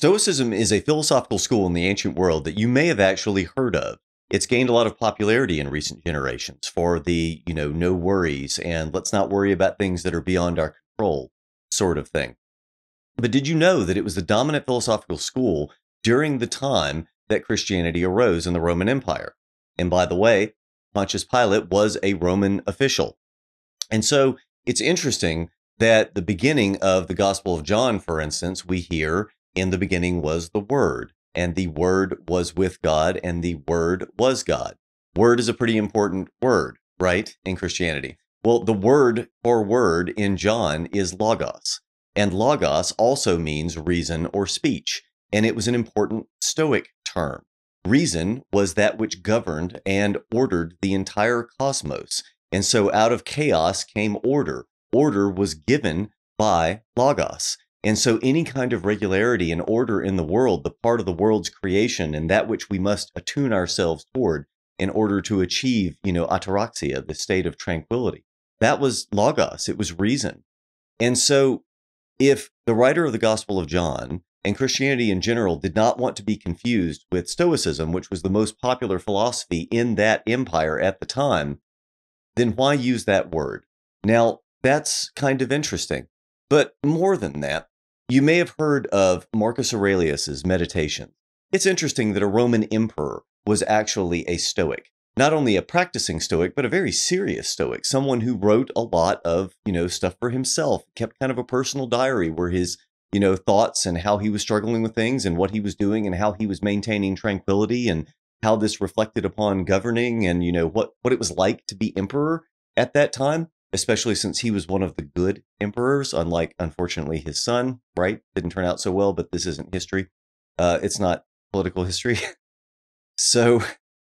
Stoicism is a philosophical school in the ancient world that you may have actually heard of. It's gained a lot of popularity in recent generations for the, no worries and let's not worry about things that are beyond our control sort of thing. But did you know that it was the dominant philosophical school during the time that Christianity arose in the Roman Empire? And by the way, Pontius Pilate was a Roman official. And so it's interesting that the beginning of the Gospel of John, for instance, we hear in the beginning was the Word, and the Word was with God, and the Word was God. Word is a pretty important word, right, in Christianity. Well, the word for word in John is logos, and logos also means reason or speech, and it was an important Stoic term. Reason was that which governed and ordered the entire cosmos. And so out of chaos came order. Order was given by logos. And so any kind of regularity and order in the world, the part of the world's creation and that which we must attune ourselves toward in order to achieve, ataraxia, the state of tranquility, that was logos. It was reason. And so if the writer of the Gospel of John and Christianity in general did not want to be confused with Stoicism, which was the most popular philosophy in that empire at the time, then why use that word? Now, that's kind of interesting. But more than that, you may have heard of Marcus Aurelius's Meditations. It's interesting that a Roman emperor was actually a Stoic. Not only a practicing Stoic, but a very serious Stoic. Someone who wrote a lot of, stuff for himself, kept kind of a personal diary where his, thoughts and how he was struggling with things and what he was doing and how he was maintaining tranquility and how this reflected upon governing and, what it was like to be emperor at that time, especially since he was one of the good emperors, unlike, unfortunately, his son, right? Didn't turn out so well, but this isn't history. It's not political history. So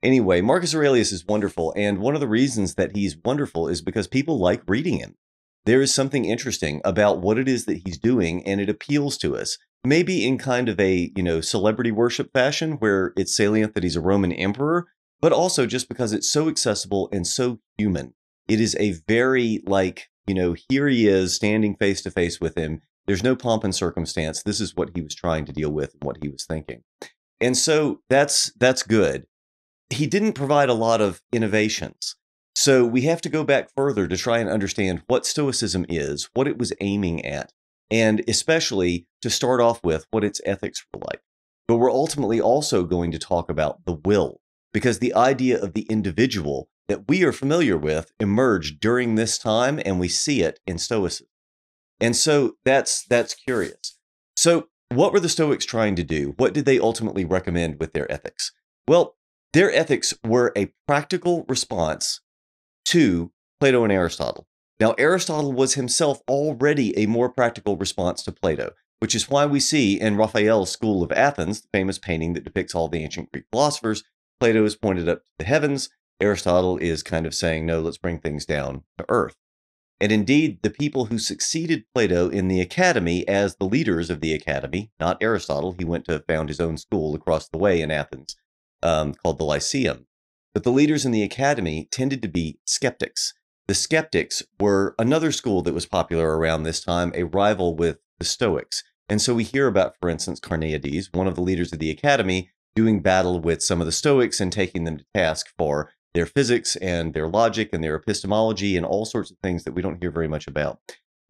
anyway, Marcus Aurelius is wonderful. And one of the reasons that he's wonderful is because people like reading him. There is something interesting about what it is that he's doing, and it appeals to us. Maybe in kind of a, celebrity worship fashion where it's salient that he's a Roman emperor, but also just because it's so accessible and so human. It is a very here he is standing face to face with him. There's no pomp and circumstance. This is what he was trying to deal with and what he was thinking. And so that's good. He didn't provide a lot of innovations. So we have to go back further to try and understand what Stoicism is, what it was aiming at, and especially to start off with what its ethics were like. But we're ultimately also going to talk about the will, because the idea of the individual that we are familiar with emerged during this time, and we see it in Stoicism. And so that's curious. So what were the Stoics trying to do? What did they ultimately recommend with their ethics? Well, their ethics were a practical response to Plato and Aristotle. Now, Aristotle was himself already a more practical response to Plato, which is why we see in Raphael's School of Athens, the famous painting that depicts all the ancient Greek philosophers, Plato is pointed up to the heavens. Aristotle is kind of saying, no, let's bring things down to earth. And indeed, the people who succeeded Plato in the academy as the leaders of the academy, not Aristotle, he went to found his own school across the way in Athens called the Lyceum. But the leaders in the academy tended to be skeptics. The skeptics were another school that was popular around this time, a rival with the Stoics. And so we hear about, for instance, Carneades, one of the leaders of the academy, doing battle with some of the Stoics and taking them to task for their physics and their logic and their epistemology and all sorts of things that we don't hear very much about.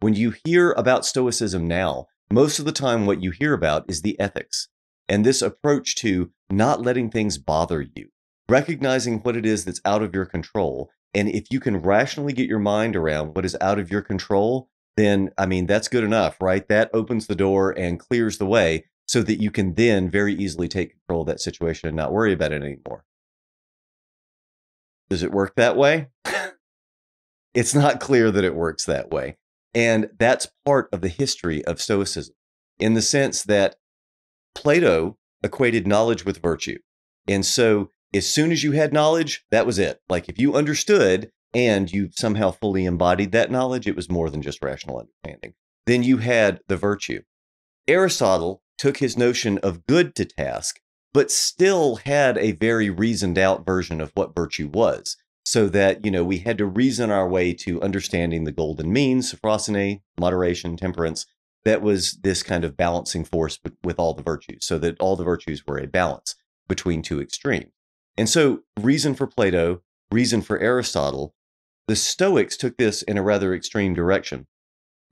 When you hear about Stoicism now, most of the time what you hear about is the ethics and this approach to not letting things bother you, recognizing what it is that's out of your control. And if you can rationally get your mind around what is out of your control, then, that's good enough, right? That opens the door and clears the way so that you can then very easily take control of that situation and not worry about it anymore. Does it work that way? It's not clear that it works that way. And that's part of the history of Stoicism in the sense that Plato equated knowledge with virtue. And so as soon as you had knowledge, that was it. Like if you understood and you somehow fully embodied that knowledge, it was more than just rational understanding. Then you had the virtue. Aristotle took his notion of good to task, but still had a very reasoned out version of what virtue was. So that, we had to reason our way to understanding the golden mean, sophrosine, moderation, temperance, that was this kind of balancing force with all the virtues, so that all the virtues were a balance between two extremes. And so, reason for Plato, reason for Aristotle, the Stoics took this in a rather extreme direction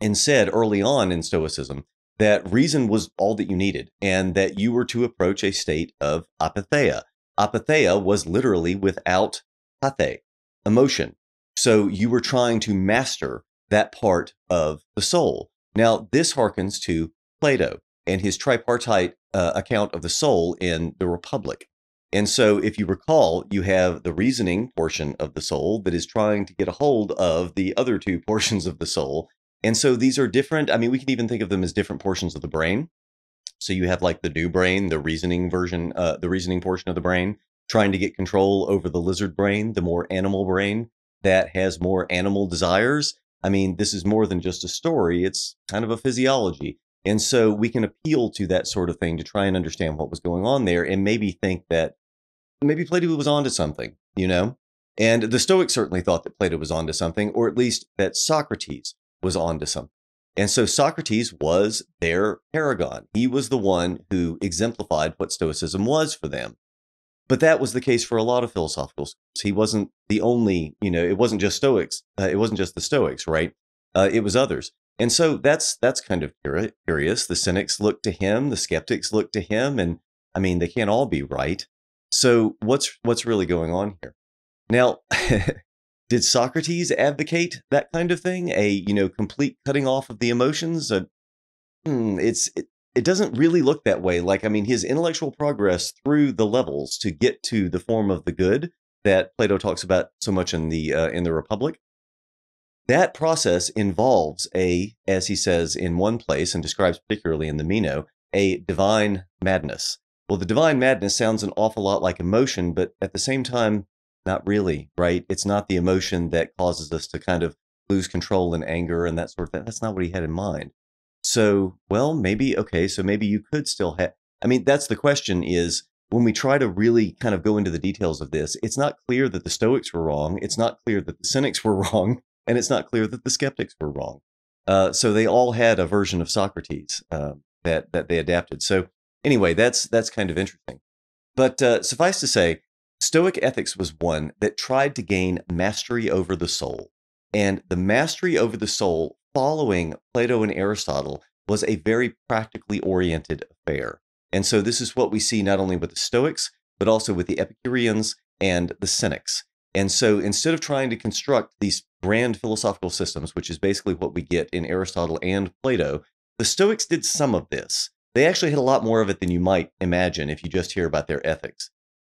and said early on in Stoicism that reason was all that you needed and that you were to approach a state of apatheia. Apatheia was literally without pathe, emotion. So you were trying to master that part of the soul. Now, this harkens to Plato and his tripartite account of the soul in the Republic. And so, if you recall, you have the reasoning portion of the soul that is trying to get a hold of the other two portions of the soul. And so these are different. I mean, we can even think of them as different portions of the brain. So you have like the new brain, the reasoning version, the reasoning portion of the brain, trying to get control over the lizard brain, the more animal brain that has more animal desires. I mean, this is more than just a story. It's kind of a physiology. And so we can appeal to that sort of thing to try and understand what was going on there and maybe think that maybe Plato was onto something, you know? And the Stoics certainly thought that Plato was onto something, or at least that Socrates was onto something. And so Socrates was their paragon. He was the one who exemplified what Stoicism was for them. But that was the case for a lot of philosophical schools. He wasn't the only, it wasn't just Stoics. It wasn't just the Stoics, right? It was others. And so that's kind of curious. The cynics look to him, the skeptics look to him, and I mean, they can't all be right. So what's really going on here? Now, did Socrates advocate that kind of thing? A complete cutting off of the emotions? It doesn't really look that way. Like, I mean, his intellectual progress through the levels to get to the form of the good that Plato talks about so much in the Republic. That process involves as he says in one place and describes particularly in the Meno, a divine madness. Well, the divine madness sounds an awful lot like emotion, but at the same time, not really, right? It's not the emotion that causes us to kind of lose control and anger and that sort of thing. That's not what he had in mind. So, well, maybe, okay, so maybe you could still have, I mean, that's the question is when we try to really kind of go into the details of this, it's not clear that the Stoics were wrong. It's not clear that the Cynics were wrong. And it's not clear that the skeptics were wrong. So they all had a version of Socrates that they adapted. So anyway, that's kind of interesting. But suffice to say, Stoic ethics was one that tried to gain mastery over the soul. And the mastery over the soul following Plato and Aristotle was a very practically oriented affair. And so this is what we see not only with the Stoics, but also with the Epicureans and the Cynics. And so instead of trying to construct these grand philosophical systems, which is basically what we get in Aristotle and Plato, the Stoics did some of this. They actually had a lot more of it than you might imagine if you just hear about their ethics.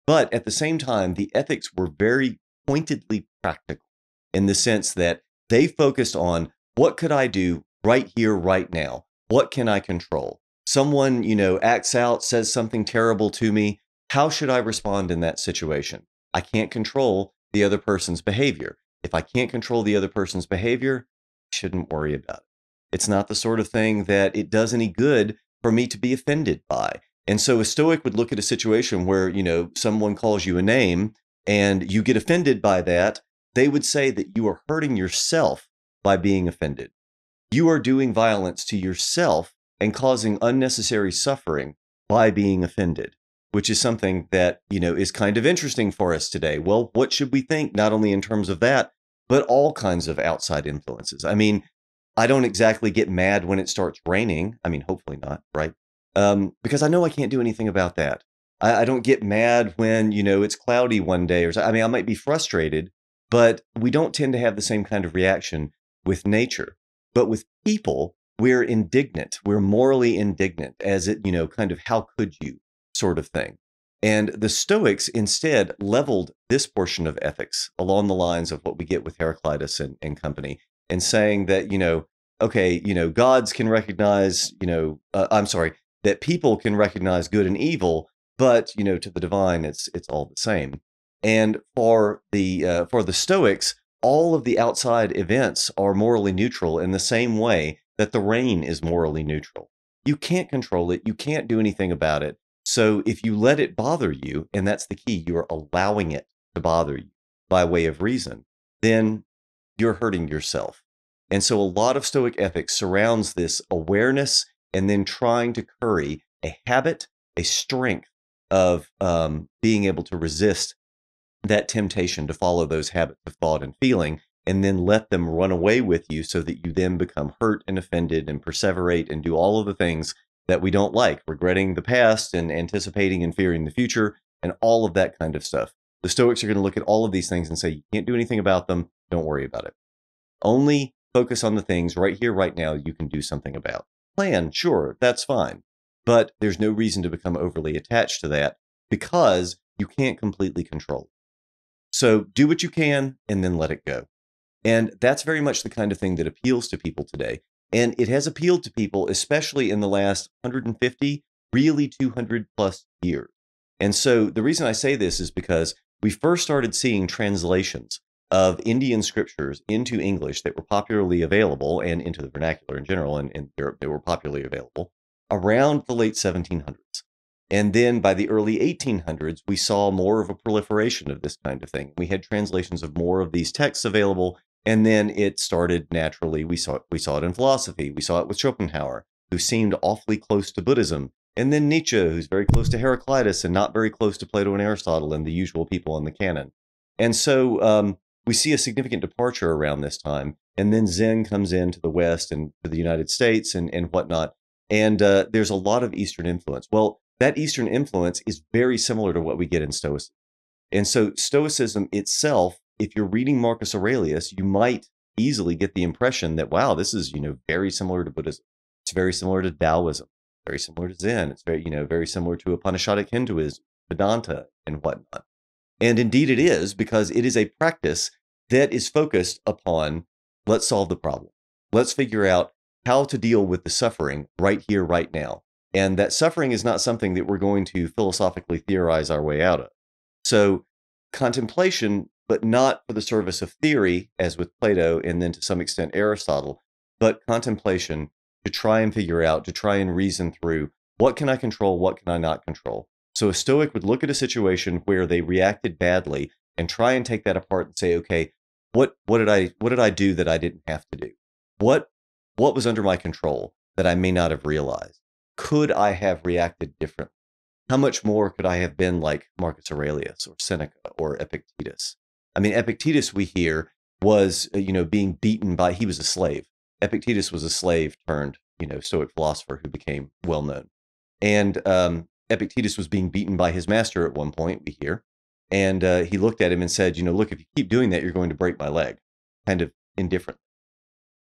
But at the same time, the ethics were very pointedly practical in the sense that they focused on what could I do right here, right now? What can I control? Someone, acts out, says something terrible to me. How should I respond in that situation? I can't control the other person's behavior. If I can't control the other person's behavior, I shouldn't worry about it. It's not the sort of thing that it does any good for me to be offended by. And so a Stoic would look at a situation where, someone calls you a name and you get offended by that. They would say that you are hurting yourself by being offended. You are doing violence to yourself and causing unnecessary suffering by being offended, which is something that, is kind of interesting for us today. Well, what should we think, not only in terms of that, but all kinds of outside influences? I mean, I don't exactly get mad when it starts raining. I mean, hopefully not, right? Because I know I can't do anything about that. I don't get mad when, it's cloudy one day I mean, I might be frustrated, but we don't tend to have the same kind of reaction with nature. But with people, we're indignant. We're morally indignant as it, kind of how could you sort of thing. And the Stoics instead leveled this portion of ethics along the lines of what we get with Heraclitus and company, and saying that, okay, gods can recognize, that people can recognize good and evil, but, to the divine, it's all the same. And for the Stoics, all of the outside events are morally neutral in the same way that the rain is morally neutral. You can't control it. You can't do anything about it. So if you let it bother you, and that's the key, you're allowing it to bother you by way of reason, then you're hurting yourself. And so a lot of Stoic ethics surrounds this awareness and then trying to curry a habit, a strength of being able to resist that temptation to follow those habits of thought and feeling, and then let them run away with you so that you then become hurt and offended and perseverate and do all of the things that we don't like, regretting the past and anticipating and fearing the future and all of that kind of stuff. The Stoics are going to look at all of these things and say, you can't do anything about them. Don't worry about it. Only focus on the things right here, right now, you can do something about. Plan, sure, that's fine. But there's no reason to become overly attached to that because you can't completely control it. So do what you can and then let it go. And that's very much the kind of thing that appeals to people today. And it has appealed to people, especially in the last 150, really 200 plus years. And so the reason I say this is because we first started seeing translations of Indian scriptures into English that were popularly available and into the vernacular in general, and in Europe they were popularly available around the late 1700s. And then by the early 1800s, we saw more of a proliferation of this kind of thing. We had translations of more of these texts available, and then it started naturally. We saw it in philosophy. We saw it with Schopenhauer, who seemed awfully close to Buddhism, and then Nietzsche, who's very close to Heraclitus and not very close to Plato and Aristotle and the usual people in the canon. And so we see a significant departure around this time, and then Zen comes into the West and to the United States and whatnot, and there's a lot of Eastern influence. Well, that Eastern influence is very similar to what we get in Stoicism. And so Stoicism itself, if you're reading Marcus Aurelius, you might easily get the impression that, wow, this is, very similar to Buddhism. It's very similar to Taoism, very similar to Zen. It's very similar to Upanishadic Hinduism, Vedanta, and whatnot. And indeed it is, because it is a practice that is focused upon, let's solve the problem. Let's figure out how to deal with the suffering right here, right now. And that suffering is not something that we're going to philosophically theorize our way out of. So contemplation, but not for the service of theory, as with Plato and then to some extent Aristotle, but contemplation to try and figure out, to try and reason through, what can I control, what can I not control? So a Stoic would look at a situation where they reacted badly and try and take that apart and say, okay, what did I do that I didn't have to do? What was under my control that I may not have realized? Could I have reacted differently? How much more could I have been like Marcus Aurelius or Seneca or Epictetus? I mean, Epictetus, we hear, was, being beaten by, he was a slave. Epictetus was a slave turned, Stoic philosopher who became well known. And Epictetus was being beaten by his master at one point, we hear. And he looked at him and said, look, if you keep doing that, you're going to break my leg, kind of indifferent.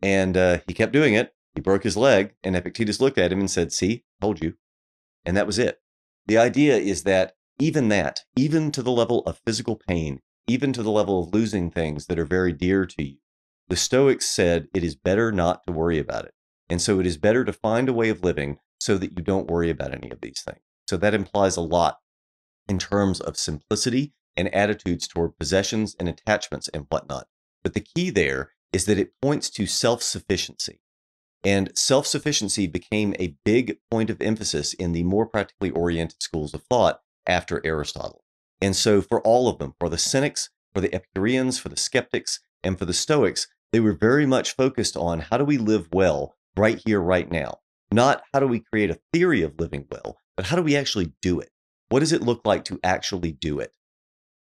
And he kept doing it. He broke his leg, and Epictetus looked at him and said, see, told you. And that was it. The idea is that, even to the level of physical pain, even to the level of losing things that are very dear to you, the Stoics said it is better not to worry about it. And so it is better to find a way of living so that you don't worry about any of these things. So that implies a lot in terms of simplicity and attitudes toward possessions and attachments and whatnot. But the key there is that it points to self-sufficiency. And self-sufficiency became a big point of emphasis in the more practically oriented schools of thought after Aristotle. And so for all of them, for the Cynics, for the Epicureans, for the Skeptics, and for the Stoics, they were very much focused on how do we live well right here, right now? Not how do we create a theory of living well, but how do we actually do it? What does it look like to actually do it?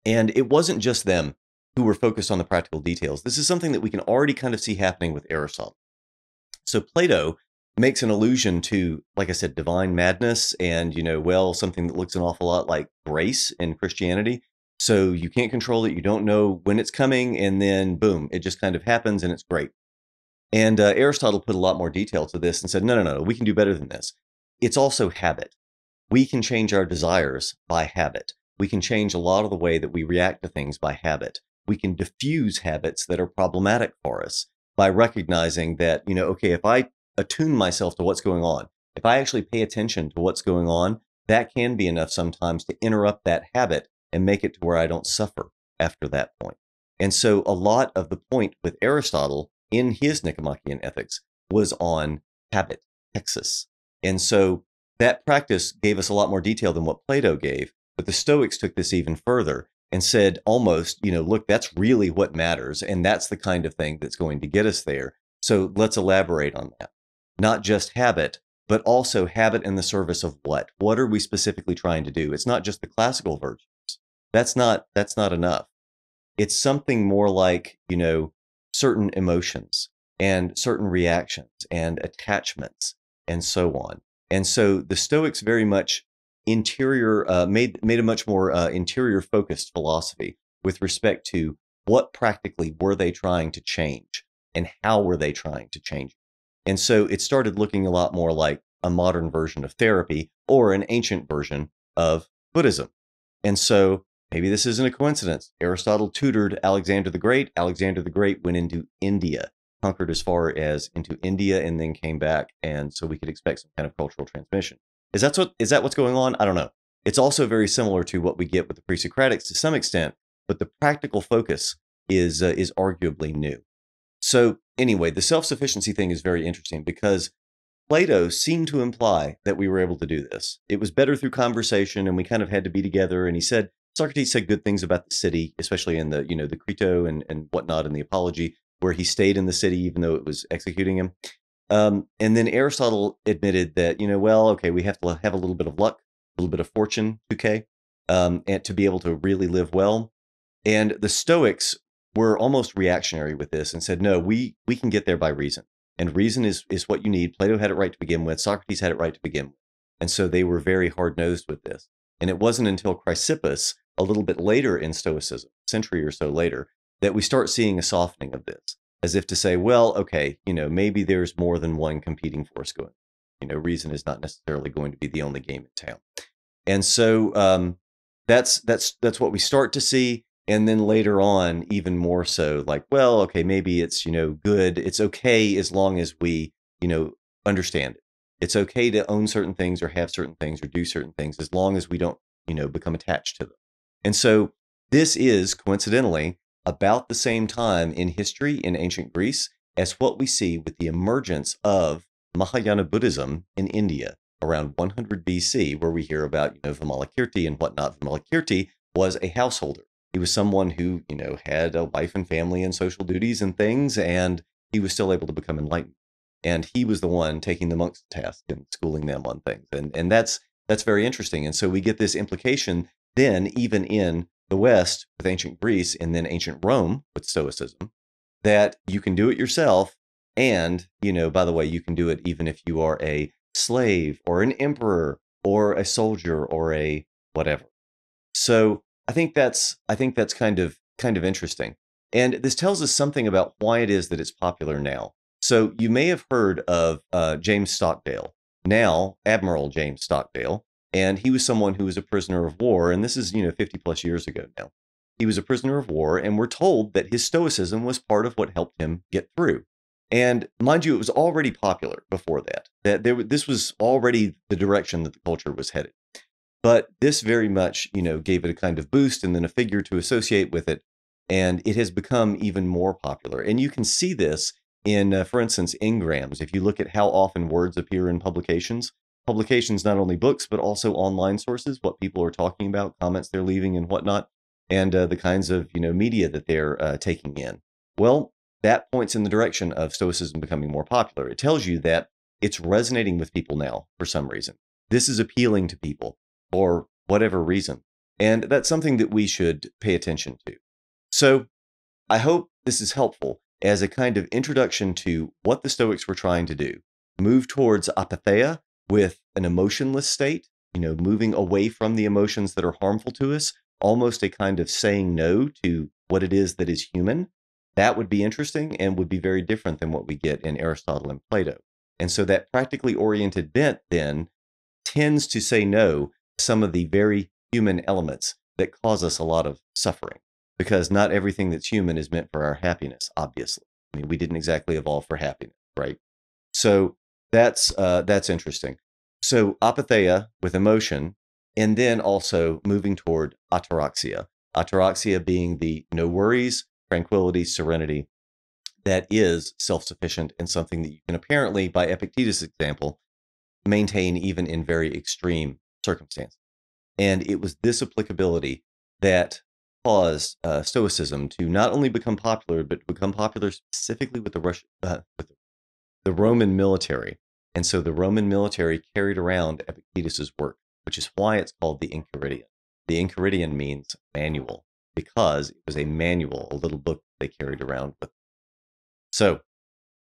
And it wasn't just them who were focused on the practical details. This is something that we can already kind of see happening with Aristotle. So Plato makes an allusion to, like I said, divine madness and, something that looks an awful lot like grace in Christianity. So you can't control it. You don't know when it's coming. And then boom, it just kind of happens and it's great. And Aristotle put a lot more detail to this and said, no, we can do better than this. It's also habit. We can change our desires by habit. We can change a lot of the way that we react to things by habit. We can diffuse habits that are problematic for us by recognizing that, okay, if I attune myself to what's going on, if I actually pay attention to what's going on, that can be enough sometimes to interrupt that habit and make it to where I don't suffer after that point. And so a lot of the point with Aristotle in his Nicomachean Ethics was on habit, hexis. And so that practice gave us a lot more detail than what Plato gave, but the Stoics took this even further and said almost, look, that's really what matters. And that's the kind of thing that's going to get us there. So let's elaborate on that. Not just habit, but also habit in the service of what? What are we specifically trying to do? It's not just the classical virtues. That's not enough. It's something more like, certain emotions and certain reactions and attachments and so on. And so the Stoics very much made a much more interior focused philosophy with respect to what practically were they trying to change and how were they trying to change it. And so it started looking a lot more like a modern version of therapy or an ancient version of Buddhism. And so maybe this isn't a coincidence. Aristotle tutored Alexander the Great. Alexander the Great went into India, conquered as far as into India, and then came back. And so we could expect some kind of cultural transmission. Is that what's going on? I don't know. It's also very similar to what we get with the pre-Socratics to some extent, but the practical focus is arguably new. So anyway, the self-sufficiency thing is very interesting because Plato seemed to imply that we were able to do this. It was better through conversation, and we kind of had to be together. And Socrates said good things about the city, especially in the Crito and whatnot in the Apology, where he stayed in the city even though it was executing him. And then Aristotle admitted that, well, okay, we have to have a little bit of luck, a little bit of fortune, okay, and to be able to really live well. And the Stoics were almost reactionary with this and said, no, we can get there by reason. And reason is what you need. Plato had it right to begin with. Socrates had it right to begin with. And so they were very hard-nosed with this. And it wasn't until Chrysippus, a little bit later in Stoicism, a century or so later, that we start seeing a softening of this, as if to say, well, okay, maybe there's more than one competing force going. Reason is not necessarily going to be the only game in town. And so that's what we start to see. And then later on, even more so, like, well, okay, maybe it's, good. It's okay as long as we, understand it. It's okay to own certain things or have certain things or do certain things as long as we don't, become attached to them. And so this is coincidentally about the same time in history in ancient Greece as what we see with the emergence of Mahayana Buddhism in India around 100 BC, where we hear about, Vimalakirti and whatnot. Vimalakirti was a householder. He was someone who, had a wife and family and social duties and things, and he was still able to become enlightened. And he was the one taking the monks to task and schooling them on things. And that's very interesting. And so we get this implication then, even in the West with ancient Greece and then ancient Rome with Stoicism, that you can do it yourself. And, by the way, you can do it even if you are a slave or an emperor or a soldier or a whatever. So I think that's kind of interesting. And this tells us something about why it is that it's popular now. So you may have heard of James Stockdale, now Admiral James Stockdale, and he was someone who was a prisoner of war, and this is 50 plus years ago now. He was a prisoner of war, and we're told that his stoicism was part of what helped him get through. And mind you, it was already popular before that. This was already the direction that the culture was headed. But this very much, gave it a kind of boost and then a figure to associate with it. And it has become even more popular. And you can see this in, for instance, engrams. If you look at how often words appear in publications, not only books, but also online sources, what people are talking about, comments they're leaving and whatnot, and the kinds of, media that they're taking in. Well, that points in the direction of Stoicism becoming more popular. It tells you that it's resonating with people now for some reason. This is appealing to people for whatever reason. And that's something that we should pay attention to. So I hope this is helpful as a kind of introduction to what the Stoics were trying to do. Move towards apatheia with an emotionless state, moving away from the emotions that are harmful to us, almost a kind of saying no to what it is that is human. That would be interesting and would be very different than what we get in Aristotle and Plato. And so that practically oriented bent then tends to say no to some of the very human elements that cause us a lot of suffering, because not everything that's human is meant for our happiness, obviously. I mean, we didn't exactly evolve for happiness, right? So that's interesting. So apatheia with emotion, and then also moving toward ataraxia. Ataraxia being the no worries, tranquility, serenity that is self-sufficient and something that you can apparently, by Epictetus' example, maintain even in very extreme circumstances. And it was this applicability that caused Stoicism to not only become popular, but to become popular specifically with the the Roman military. And so the Roman military carried around Epictetus's work, which is why it's called the Enchiridion. The Enchiridion means manual because it was a manual, a little book they carried around with them. So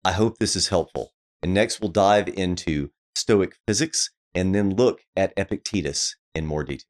I hope this is helpful. And next we'll dive into Stoic physics and then look at Epictetus in more detail.